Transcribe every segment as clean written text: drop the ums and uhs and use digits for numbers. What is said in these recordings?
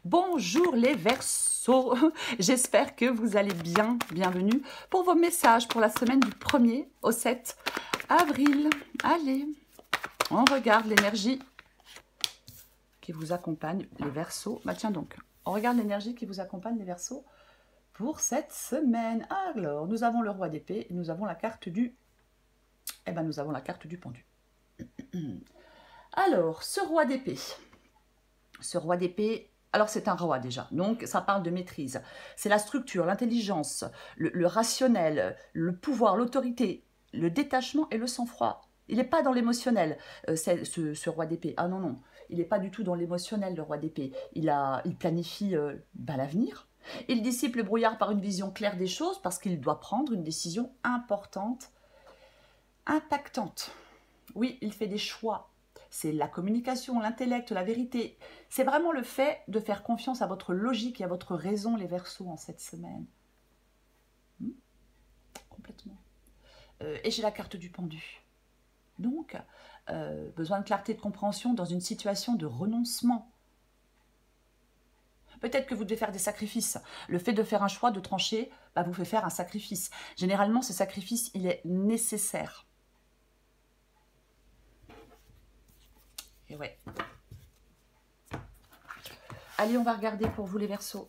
Bonjour les Verseaux, j'espère que vous allez bien, bienvenue pour vos messages pour la semaine du 1er au 7 avril. Allez, on regarde l'énergie qui vous accompagne les Verseaux. Bah tiens donc, on regarde l'énergie qui vous accompagne les Verseaux pour cette semaine. Alors, nous avons le roi d'épée et nous avons la carte du... Eh ben, nous avons la carte du pendu. Alors, ce roi d'épée, alors c'est un roi déjà, donc ça parle de maîtrise. C'est la structure, l'intelligence, le rationnel, le pouvoir, l'autorité, le détachement et le sang-froid. Il n'est pas dans l'émotionnel, ce roi d'épée. Ah non, non, il n'est pas du tout dans l'émotionnel, le roi d'épée. Il planifie l'avenir. Il dissipe le brouillard par une vision claire des choses parce qu'il doit prendre une décision importante, impactante. Oui, il fait des choix. C'est la communication, l'intellect, la vérité. C'est vraiment le fait de faire confiance à votre logique et à votre raison, les Verseaux, en cette semaine. Complètement. Et j'ai la carte du pendu. Donc, besoin de clarté, de compréhension dans une situation de renoncement. Peut-être que vous devez faire des sacrifices. Le fait de faire un choix, de trancher, vous fait faire un sacrifice. Généralement, ce sacrifice, il est nécessaire. Et ouais. Allez, on va regarder pour vous les Verseaux.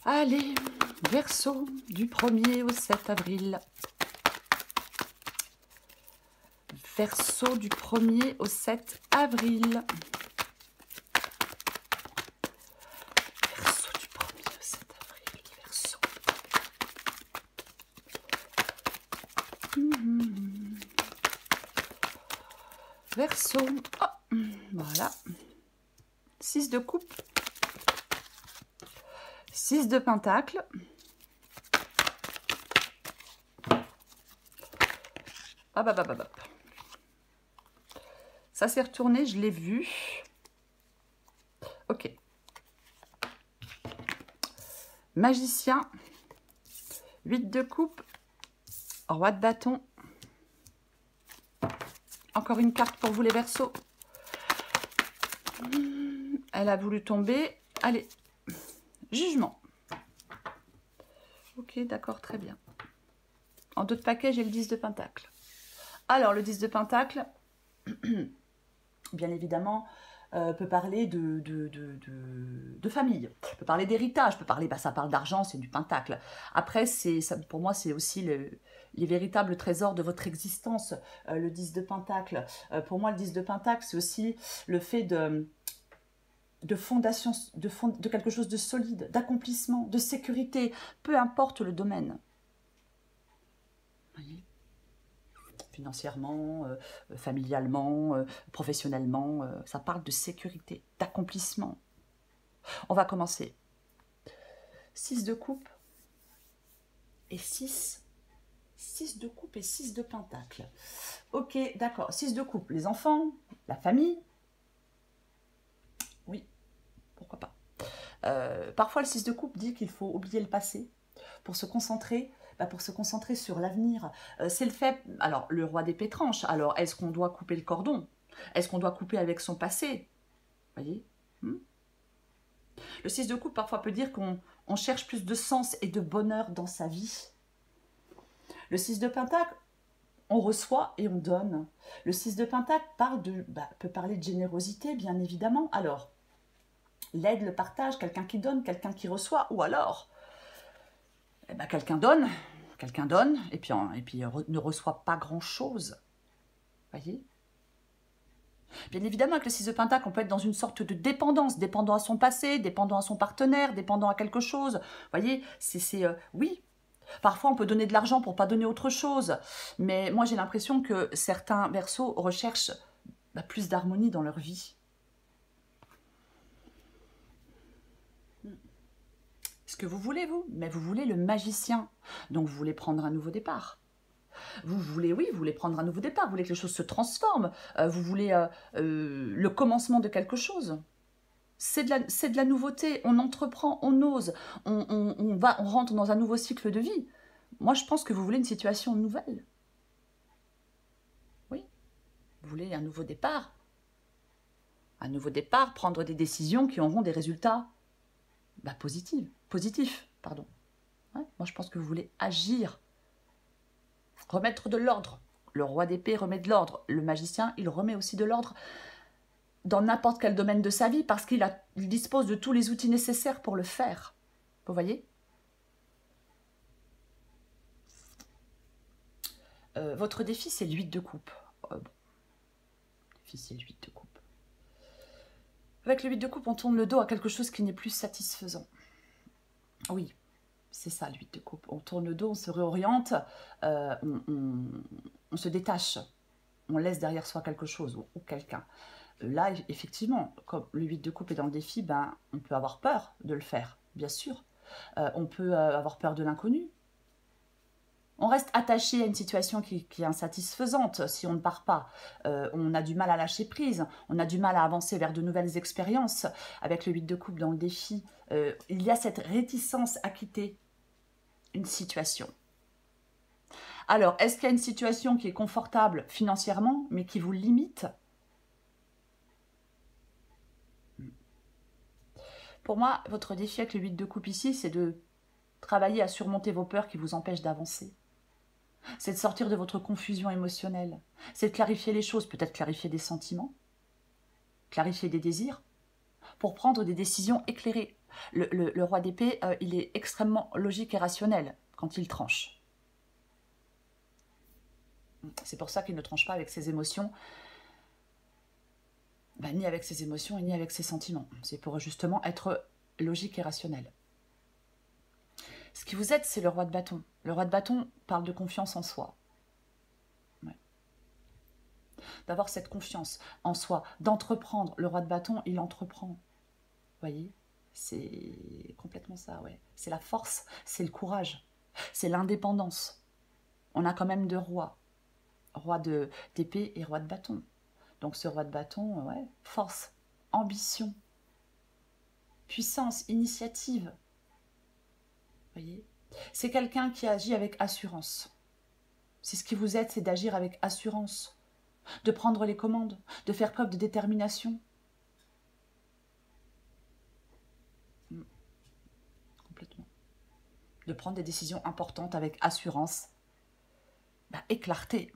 Allez, Verseaux, du 1er au 7 avril. Verseaux du 1er au 7 avril. Verseaux du 1er au 7 avril. Verseaux. Verseau, oh, voilà, 6 de coupe, 6 de pentacle, ça s'est retourné, je l'ai vu, ok, magicien, 8 de coupe, roi de bâton. Encore une carte pour vous les Verseaux. Elle a voulu tomber. Allez, jugement. Ok, d'accord, très bien. En dos de paquet, j'ai le 10 de pentacle. Alors, le 10 de pentacle, bien évidemment, peut parler de famille, peut parler d'héritage, peut parler, ça parle d'argent, c'est du pentacle. Après, pour moi, c'est aussi les véritables trésors de votre existence, le 10 de pentacle. Pour moi, le 10 de pentacle, c'est aussi le fait de fondation, de quelque chose de solide, d'accomplissement, de sécurité, peu importe le domaine. Vous voyez ? Financièrement, familialement, professionnellement, ça parle de sécurité, d'accomplissement. On va commencer. 6 de coupe et 6 de coupe et 6 de pentacle. Ok, d'accord. 6 de coupe, les enfants, la famille. Oui, pourquoi pas. Parfois, le 6 de coupe dit qu'il faut oublier le passé pour se concentrer sur l'avenir. C'est le fait... Alors, le roi d'épée tranche. Alors, est-ce qu'on doit couper le cordon? Est-ce qu'on doit couper avec son passé? Vous voyez? Le 6 de coupe, parfois, peut dire qu'on cherche plus de sens et de bonheur dans sa vie. Le 6 de pentacle, on reçoit et on donne. Le 6 de pentacle peut parler de générosité, bien évidemment. Alors, l'aide, le partage, quelqu'un qui donne, quelqu'un qui reçoit, ou alors, quelqu'un donne, et puis ne reçoit pas grand-chose. Voyez ? Bien évidemment, avec le 6 de pentacle, on peut être dans une sorte de dépendance, dépendant à son passé, dépendant à son partenaire, dépendant à quelque chose. Voyez ? Oui. Parfois, on peut donner de l'argent pour ne pas donner autre chose. Mais moi, j'ai l'impression que certains Verseaux recherchent plus d'harmonie dans leur vie. Ce que vous voulez, vous, mais vous voulez le magicien. Donc, vous voulez prendre un nouveau départ. Vous voulez prendre un nouveau départ. Vous voulez que les choses se transforment. Vous voulez le commencement de quelque chose. C'est de la nouveauté. On entreprend, on ose. On rentre dans un nouveau cycle de vie. Moi, je pense que vous voulez une situation nouvelle. Oui. voulez un nouveau départ. Un nouveau départ, prendre des décisions qui auront des résultats positifs. Pardon. Ouais, moi, je pense que vous voulez agir. Remettre de l'ordre. Le roi d'épée remet de l'ordre. Le magicien, il remet aussi de l'ordre dans n'importe quel domaine de sa vie parce qu'il dispose de tous les outils nécessaires pour le faire. Vous voyez? Votre défi, c'est le 8 de coupe. Bon. Le défi, c'est le 8 de coupe. Avec le 8 de coupe, on tourne le dos à quelque chose qui n'est plus satisfaisant. Oui, c'est ça, le 8 de coupe. On tourne le dos, on se réoriente, on se détache. On laisse derrière soi quelque chose ou quelqu'un. Là, effectivement, comme le 8 de coupe est dans le défi, ben, on peut avoir peur de le faire, bien sûr. On peut avoir peur de l'inconnu. On reste attaché à une situation qui est insatisfaisante si on ne part pas. On a du mal à lâcher prise, on a du mal à avancer vers de nouvelles expériences. Avec le 8 de coupe dans le défi, il y a cette réticence à quitter une situation. Alors, est-ce qu'il y a une situation qui est confortable financièrement, mais qui vous limite? Pour moi, votre défi avec le 8 de coupe ici, c'est de travailler à surmonter vos peurs qui vous empêchent d'avancer. C'est de sortir de votre confusion émotionnelle. C'est de clarifier les choses, peut-être clarifier des sentiments, clarifier des désirs, pour prendre des décisions éclairées. Le roi d'épée, il est extrêmement logique et rationnel quand il tranche. C'est pour ça qu'il ne tranche pas avec ses émotions, ni avec ses émotions et ni avec ses sentiments. C'est pour justement être logique et rationnel. Ce qui vous aide, c'est le roi de bâton. Le roi de bâton parle de confiance en soi. Ouais. D'avoir cette confiance en soi, d'entreprendre. Le roi de bâton, il entreprend. Vous voyez? C'est complètement ça, ouais. C'est la force, c'est le courage, c'est l'indépendance. On a quand même deux rois. Roi d'épée et roi de bâton. Donc ce roi de bâton, ouais, force, ambition, puissance, initiative. Vous voyez? C'est quelqu'un qui agit avec assurance. C'est ce qui vous aide, c'est d'agir avec assurance, de prendre les commandes, de faire preuve de détermination. Complètement. De prendre des décisions importantes avec assurance et clarté.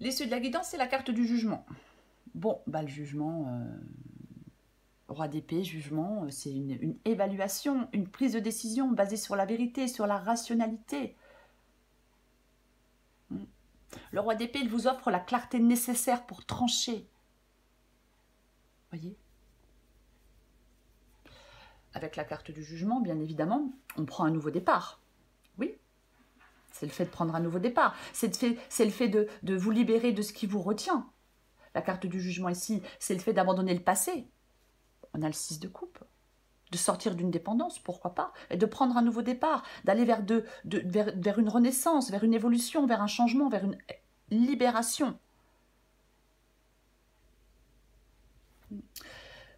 L'issue de la guidance, c'est la carte du jugement. Bon, le jugement... Roi d'épée, jugement, c'est une évaluation, une prise de décision basée sur la vérité, sur la rationalité. Le roi d'épée, il vous offre la clarté nécessaire pour trancher. Voyez? Avec la carte du jugement, bien évidemment, on prend un nouveau départ. Oui, c'est le fait de prendre un nouveau départ. C'est le fait de vous libérer de ce qui vous retient. La carte du jugement ici, c'est le fait d'abandonner le passé. On a le 6 de coupe, de sortir d'une dépendance, pourquoi pas, et de prendre un nouveau départ, d'aller vers une renaissance, vers une évolution, vers un changement, vers une libération.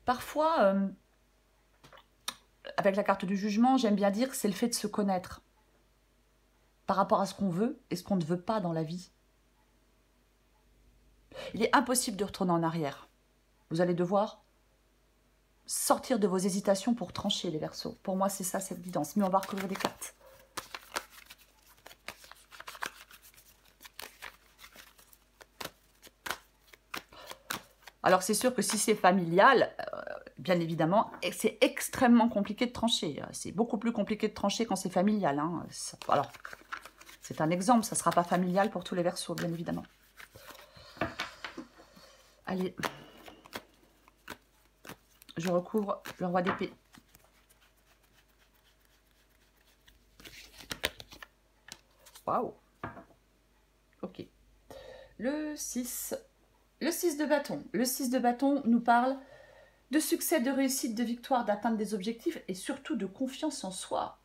Parfois, avec la carte du jugement, j'aime bien dire que c'est le fait de se connaître par rapport à ce qu'on veut et ce qu'on ne veut pas dans la vie. Il est impossible de retourner en arrière. Vous allez devoir sortir de vos hésitations pour trancher les Verseaux. Pour moi, c'est ça, cette guidance. Mais on va recouvrir des cartes. Alors, c'est sûr que si c'est familial, bien évidemment, c'est extrêmement compliqué de trancher. C'est beaucoup plus compliqué de trancher quand c'est familial. Hein. Alors, c'est un exemple, ça ne sera pas familial pour tous les Verseaux, bien évidemment. Allez. Je recouvre le roi d'épée. Waouh. Ok. Le 6. Le 6 de bâton. Le 6 de bâton nous parle de succès, de réussite, de victoire, d'atteindre des objectifs et surtout de confiance en soi.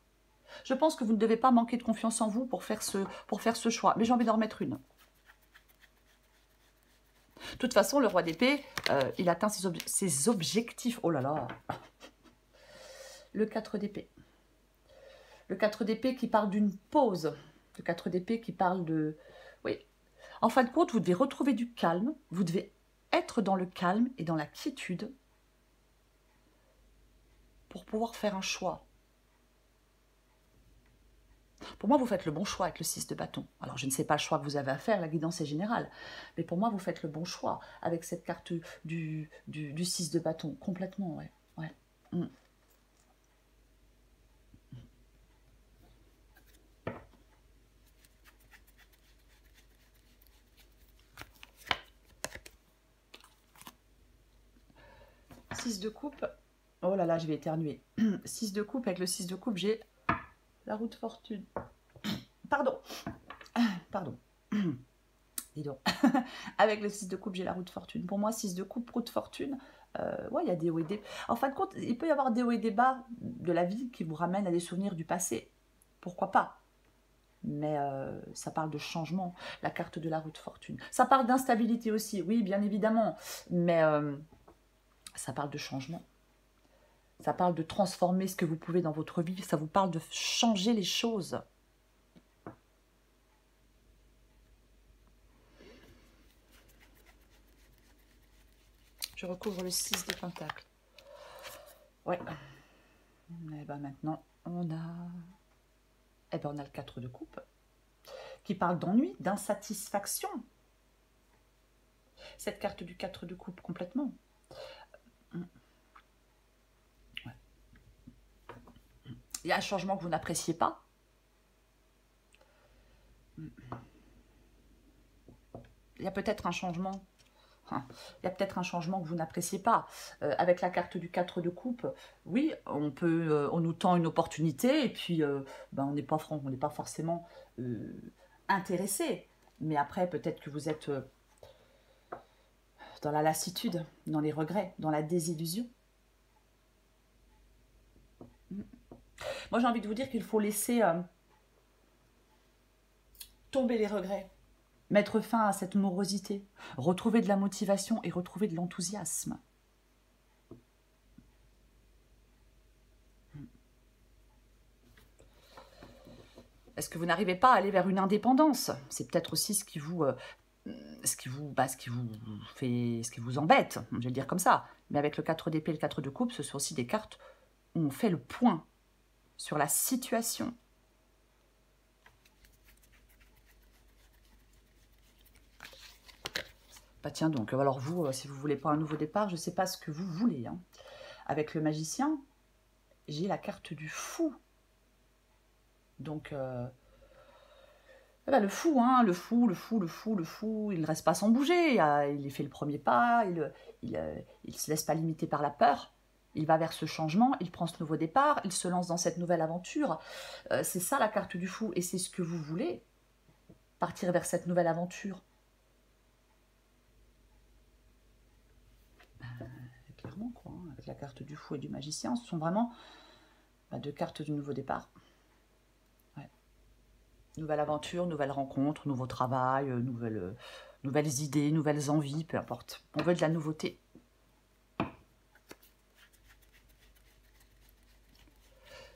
Je pense que vous ne devez pas manquer de confiance en vous pour faire ce choix. Mais j'ai envie d'en remettre une. De toute façon, le roi d'épée, il atteint ses objectifs. Oh là là. Le 4 d'épée. Le 4 d'épée qui parle d'une pause. Le 4 d'épée qui parle de... Oui. En fin de compte, vous devez retrouver du calme, vous devez être dans le calme et dans la quiétude pour pouvoir faire un choix. Pour moi, vous faites le bon choix avec le 6 de bâton. Alors, je ne sais pas le choix que vous avez à faire, la guidance est générale. Mais pour moi, vous faites le bon choix avec cette carte du 6 de bâton. Complètement, ouais. Ouais. Mm. 6 de coupe. Oh là là, je vais éternuer. 6 de coupe, avec le 6 de coupe, j'ai la roue de fortune. Pardon. Pardon. Dis donc. Avec le 6 de coupe, j'ai la roue de fortune. Pour moi, 6 de coupe, roue de fortune, ouais, il y a des hauts et des bas. En fin de compte, il peut y avoir des hauts et des bas de la vie qui vous ramènent à des souvenirs du passé. Pourquoi pas? Mais ça parle de changement, la carte de la roue de fortune. Ça parle d'instabilité aussi, oui, bien évidemment. Mais ça parle de changement. Ça parle de transformer ce que vous pouvez dans votre vie. Ça vous parle de changer les choses. Je recouvre le 6 de Pentacle. Ouais. Et ben maintenant, on a... Eh ben on a le 4 de coupe, qui parle d'ennui, d'insatisfaction. Cette carte du 4 de coupe, complètement. Ouais. Il y a un changement que vous n'appréciez pas. Il y a peut-être un changement... Il y a peut-être un changement que vous n'appréciez pas. Avec la carte du 4 de coupe, oui, on nous tend une opportunité et puis ben, on n'est pas forcément intéressé. Mais après, peut-être que vous êtes dans la lassitude, dans les regrets, dans la désillusion. Moi, j'ai envie de vous dire qu'il faut laisser tomber les regrets. Mettre fin à cette morosité, retrouver de la motivation et retrouver de l'enthousiasme. Est-ce que vous n'arrivez pas à aller vers une indépendance? C'est peut-être aussi ce qui vous embête, je vais le dire comme ça. Mais avec le 4 d'épée et le 4 de coupe, ce sont aussi des cartes où on fait le point sur la situation. Bah tiens donc, alors vous, si vous ne voulez pas un nouveau départ, je ne sais pas ce que vous voulez. Hein. Avec le magicien, j'ai la carte du fou. Donc, eh ben, le fou, hein, le fou, il ne reste pas sans bouger. Il fait le premier pas, il se laisse pas limiter par la peur. Il va vers ce changement, il prend ce nouveau départ, il se lance dans cette nouvelle aventure. C'est ça la carte du fou, et c'est ce que vous voulez, partir vers cette nouvelle aventure. Clairement, quoi, hein, avec la carte du fou et du magicien, ce sont vraiment deux cartes du nouveau départ. Ouais. Nouvelle aventure, nouvelle rencontre, nouveau travail, nouvelles idées, nouvelles envies, peu importe. On veut de la nouveauté.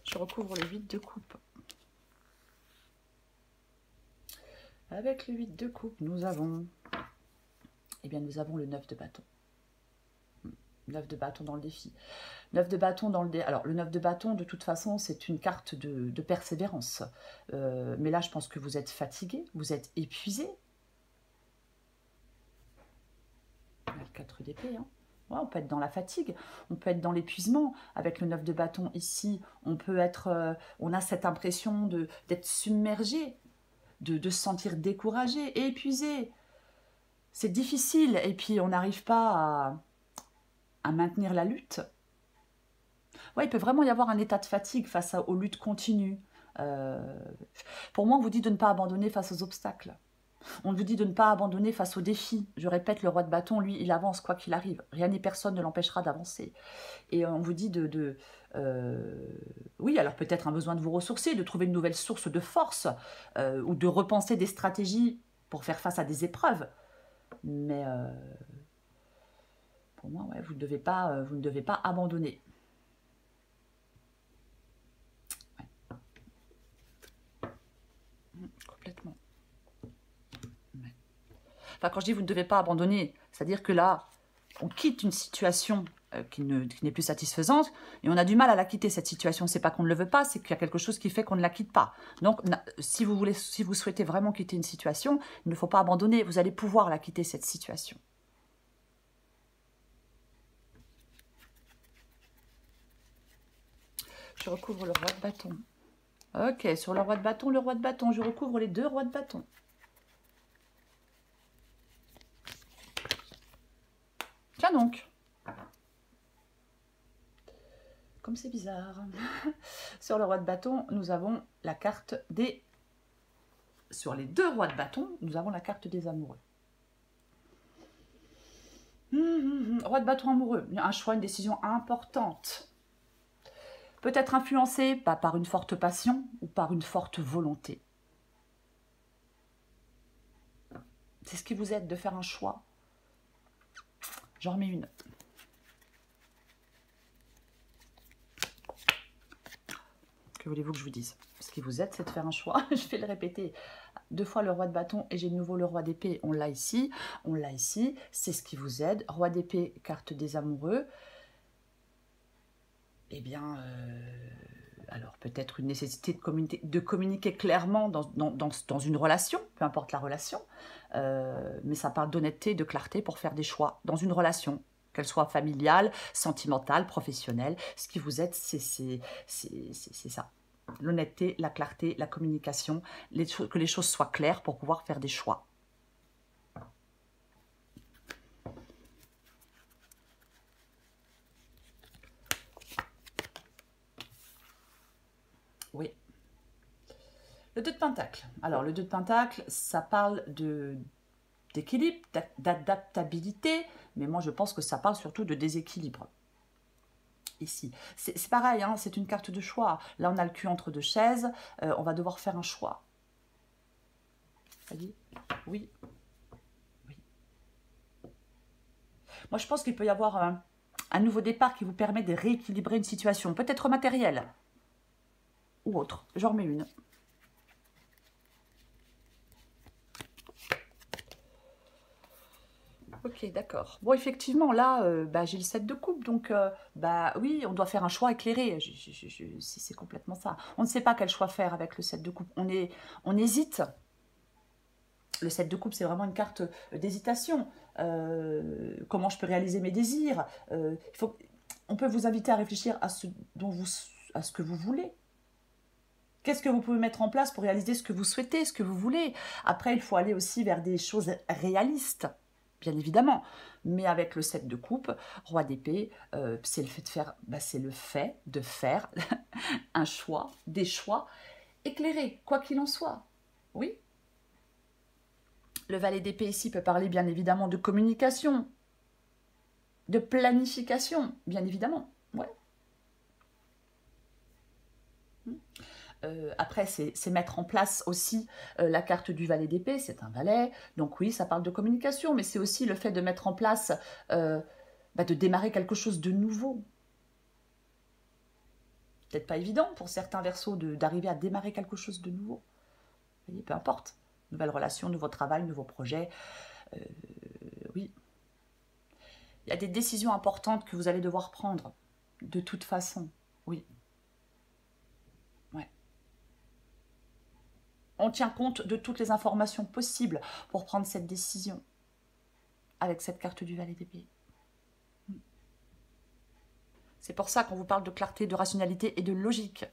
Je recouvre le 8 de coupe. Avec le 8 de coupe, nous avons le 9 de bâton. 9 de bâton dans le défi. 9 de bâton dans le défi. Alors, le 9 de bâton, de toute façon, c'est une carte de persévérance. Mais là, je pense que vous êtes fatigué, vous êtes épuisé. Le 4 d'épée, hein. Ouais, on peut être dans la fatigue, on peut être dans l'épuisement. Avec le 9 de bâton ici, on peut être, on a cette impression d'être submergé, de se sentir découragé, épuisé. C'est difficile et puis on n'arrive pas à maintenir la lutte. Ouais, il peut vraiment y avoir un état de fatigue face aux luttes continues. Pour moi, on vous dit de ne pas abandonner face aux obstacles. On vous dit de ne pas abandonner face aux défis. Je répète, le roi de bâton, lui, il avance quoi qu'il arrive. Rien ni personne ne l'empêchera d'avancer. Et on vous dit oui, alors peut-être un besoin de vous ressourcer, de trouver une nouvelle source de force, ou de repenser des stratégies pour faire face à des épreuves. Mais pour moi, ouais, vous ne devez pas abandonner. Ouais. Complètement. Enfin, quand je dis vous ne devez pas abandonner, c'est-à-dire que là, on quitte une situation qui n'est plus satisfaisante et on a du mal à la quitter, cette situation. C'est pas qu'on ne le veut pas, c'est qu'il y a quelque chose qui fait qu'on ne la quitte pas. Donc, si vous souhaitez vraiment quitter une situation, il ne faut pas abandonner. Vous allez pouvoir la quitter, cette situation. Je recouvre le roi de bâton. Ok, sur le roi de bâton, je recouvre les 2 rois de bâton. Tiens donc. Comme c'est bizarre. Sur le roi de bâton, nous avons la carte des... Sur les 2 rois de bâton, nous avons la carte des amoureux. Roi de bâton amoureux, un choix, une décision importante. Peut-être influencé pas par une forte passion ou par une forte volonté. C'est ce qui vous aide de faire un choix. J'en remets une. Que voulez-vous que je vous dise? Ce qui vous aide, c'est de faire un choix. Je vais le répéter. 2 fois le roi de bâton et j'ai de nouveau le roi d'épée. On l'a ici, on l'a ici. C'est ce qui vous aide. Roi d'épée, carte des amoureux. Eh bien, alors peut-être une nécessité de communiquer clairement dans une relation, peu importe la relation. Mais ça parle d'honnêteté, de clarté pour faire des choix dans une relation, qu'elle soit familiale, sentimentale, professionnelle. Ce qui vous aide, c'est ça. L'honnêteté, la clarté, la communication, que les choses soient claires pour pouvoir faire des choix. Oui. Le 2 de Pentacle. Alors, le 2 de Pentacle, ça parle d'équilibre, d'adaptabilité, mais moi, je pense que ça parle surtout de déséquilibre. Ici. C'est pareil, hein, c'est une carte de choix. Là, on a le cul entre 2 chaises, on va devoir faire un choix. Oui. Oui. Moi, je pense qu'il peut y avoir un nouveau départ qui vous permet de rééquilibrer une situation, peut-être matérielle ou autre. J'en remets une. Ok, d'accord. Bon, effectivement, là, j'ai le 7 de coupe, donc oui, on doit faire un choix éclairé. C'est complètement ça. On ne sait pas quel choix faire avec le 7 de coupe. On hésite. Le 7 de coupe, c'est vraiment une carte d'hésitation. Comment je peux réaliser mes désirs? On peut vous inviter à réfléchir à ce que vous voulez. Qu'est-ce que vous pouvez mettre en place pour réaliser ce que vous souhaitez, ce que vous voulez? Après, il faut aller aussi vers des choses réalistes, bien évidemment. Mais avec le 7 de coupe, roi d'épée, c'est le fait de faire, un choix, des choix éclairés, quoi qu'il en soit. Oui. Le valet d'épée ici peut parler bien évidemment de communication, de planification, bien évidemment. Ouais. Après, c'est mettre en place aussi la carte du valet d'épée, c'est un valet, donc oui, ça parle de communication, mais c'est aussi le fait de mettre en place, de démarrer quelque chose de nouveau. Peut-être pas évident pour certains Verseaux d'arriver à démarrer quelque chose de nouveau. Vous voyez, peu importe. Nouvelle relation, nouveau travail, nouveau projet. Oui. Il y a des décisions importantes que vous allez devoir prendre, de toute façon. Oui. Ouais. On tient compte de toutes les informations possibles pour prendre cette décision avec cette carte du valet d'épée. C'est pour ça qu'on vous parle de clarté, de rationalité et de logique.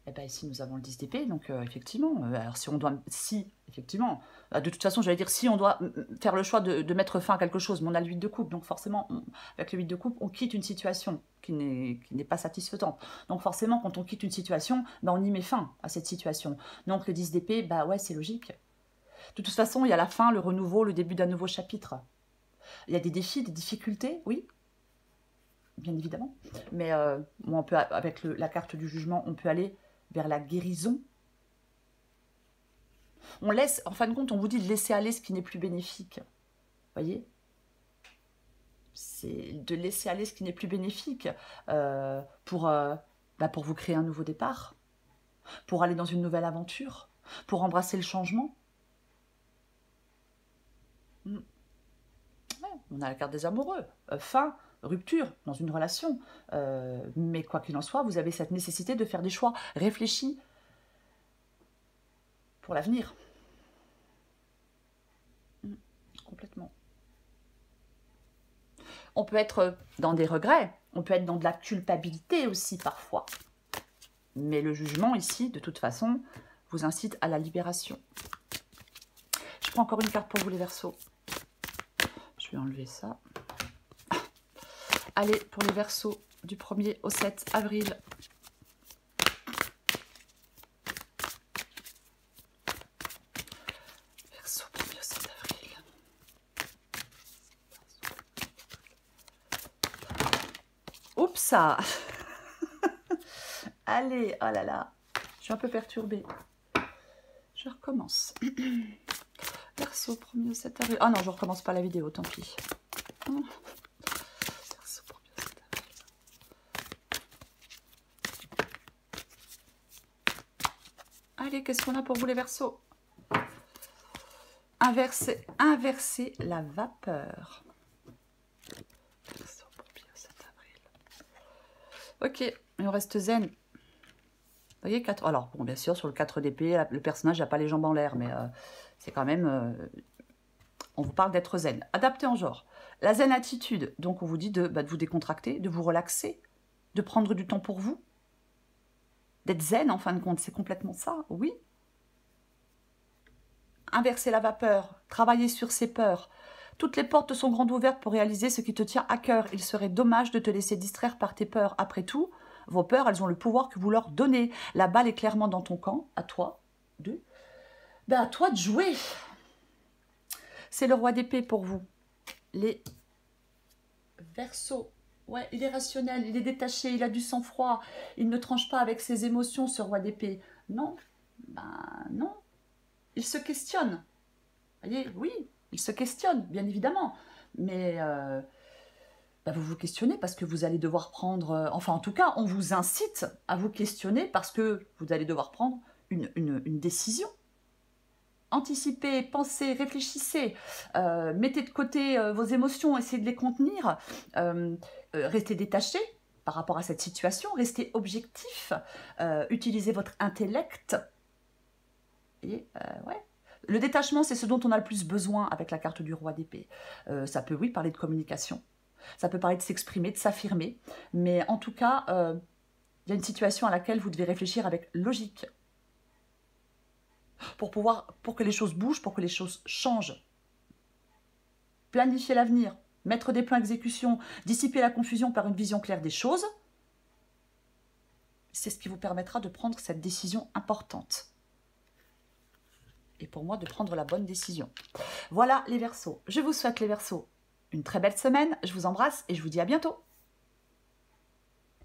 Et bien ici, nous avons le 10 d'épée, donc effectivement, alors effectivement, de toute façon, j'allais dire, si on doit faire le choix de mettre fin à quelque chose, mais on a le 8 de coupe, donc forcément, avec le 8 de coupe, on quitte une situation qui n'est pas satisfaisante. Donc forcément, quand on quitte une situation, on y met fin à cette situation. Donc le 10 d'épée, ouais, c'est logique. De toute façon, il y a la fin, le renouveau, le début d'un nouveau chapitre. Il y a des défis, des difficultés, oui, bien évidemment. Mais on peut, avec la carte du jugement, on peut aller vers la guérison. On laisse, en fin de compte, on vous dit de laisser aller ce qui n'est plus bénéfique. Vous voyez? C'est de laisser aller ce qui n'est plus bénéfique pour Pour vous créer un nouveau départ, pour aller dans une nouvelle aventure, pour embrasser le changement. Ouais, on a la carte des amoureux, fin, rupture dans une relation. Mais quoi qu'il en soit, vous avez cette nécessité de faire des choix réfléchis pour l'avenir. Complètement. On peut être dans des regrets, on peut être dans de la culpabilité aussi parfois. Mais le jugement ici, de toute façon, vous incite à la libération. Je prends encore une carte pour vous les Verseaux. Je vais enlever ça. Allez, pour les Verseaux du 1er au 7 avril. Verseau 1er au 7 avril. Oups, ça. Allez, oh là là. Je suis un peu perturbée. Je recommence. Verseau 1er au 7 avril. Ah non, je recommence pas la vidéo, tant pis. Verseau 1er au 7 avril. Allez, qu'est-ce qu'on a pour vous les Verseaux? Inverser la vapeur. Verseau 1er au 7 avril. Ok, et on reste zen. Vous voyez, 4. Alors, bon, bien sûr, sur le 4 d'épée, le personnage n'a pas les jambes en l'air, mais c'est quand même... on vous parle d'être zen. Adapté en genre. La zen attitude, donc on vous dit de vous décontracter, de vous relaxer, de prendre du temps pour vous. D'être zen, en fin de compte, c'est complètement ça, oui. Inverser la vapeur, travailler sur ses peurs. Toutes les portes sont grandes ouvertes pour réaliser ce qui te tient à cœur. Il serait dommage de te laisser distraire par tes peurs. Après tout, vos peurs, elles ont le pouvoir que vous leur donnez. La balle est clairement dans ton camp. À toi à toi de jouer. C'est le roi d'épée pour vous. Les Verseaux. Ouais, il est rationnel, il est détaché, il a du sang-froid. Il ne tranche pas avec ses émotions, ce roi d'épée. Non, non. Il se questionne. Vous voyez, oui, il se questionne, bien évidemment. Mais vous vous questionnez parce que vous allez devoir prendre... enfin, en tout cas, on vous incite à vous questionner parce que vous allez devoir prendre une décision. Anticipez, pensez, réfléchissez, mettez de côté vos émotions, essayez de les contenir, restez détaché par rapport à cette situation, restez objectif, utilisez votre intellect. Et ouais. Le détachement, c'est ce dont on a le plus besoin avec la carte du roi d'épée. Ça peut, oui, parler de communication, ça peut parler de s'exprimer, de s'affirmer, mais en tout cas, il y a une situation à laquelle vous devez réfléchir avec logique, pour que les choses bougent, pour que les choses changent. Planifier l'avenir, mettre des plans à exécution, dissiper la confusion par une vision claire des choses, c'est ce qui vous permettra de prendre cette décision importante. Et pour moi, de prendre la bonne décision. Voilà les Verseaux. Je vous souhaite les Verseaux une très belle semaine. Je vous embrasse et je vous dis à bientôt.